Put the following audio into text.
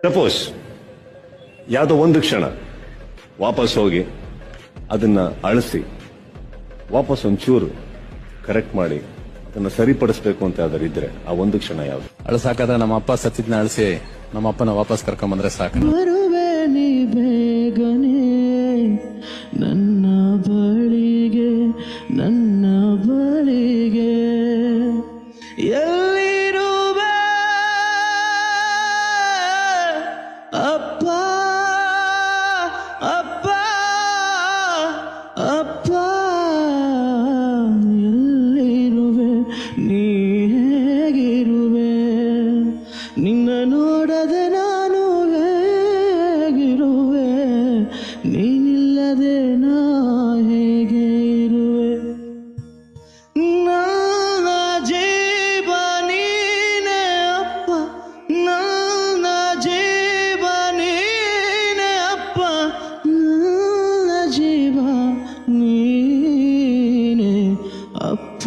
Suppose ಯಾವುದೋ ಒಂದು ಕ್ಷಣ ವಾಪಸ್ ಹೋಗಿ ಅದನ್ನ ಅಳಿಸಿ ವಾಪಸ್ ಒಂಚೂರು ಕರೆಕ್ಟ್ ಮಾಡಿ ಅದನ್ನ ಸರಿಪಡಿಸ್ಬೇಕು ಅಂತ ಯಾವ್ದಾರು ಇದ್ರೆ ಆ ಒಂದು ಕ್ಷಣ ಯಾವ್ದು? ಅಳಸಾಕಾದ್ರೆ ನಮ್ಮ ಅಪ್ಪ ಸತ್ತಿದ್ನ ಅಳಿಸಿ ನಮ್ಮ ಅಪ್ಪನ ವಾಪಸ್ ಕರ್ಕೊಂಡ್ ಬಂದ್ರೆ ಸಾಕು. ಬರುವೆ ನೀ ಬೇಗನೆ ನನ್ನ ಬಳಿಗೆ, ನನ್ನ ಬಳಿಗೆ. ಎಲ್ಲಿರುವೆ ಅಪ್ಪ, ಅಪ್ಪ, ಅಪ್ಪ, ಎಲ್ಲಿರುವೆ, ನೀ ಹೇಗಿರುವೆ? ನಿನ್ನ ನೋಡದೆ ನಾನು ಹೇಗಿರುವೆ, ನೀನಿಲ್ಲದೆ ನಾ ಹೇಗೆ ಇರುವೆ? ನನ್ನ ಜೀವ ನೀನೆ ಅಪ್ಪ, ನನ್ನ ಜೀವ ನೀನೆ ಅಪ್ಪ, ನನ್ನ ಜೀವ ನೀನೆ ಅಪ್ಪ.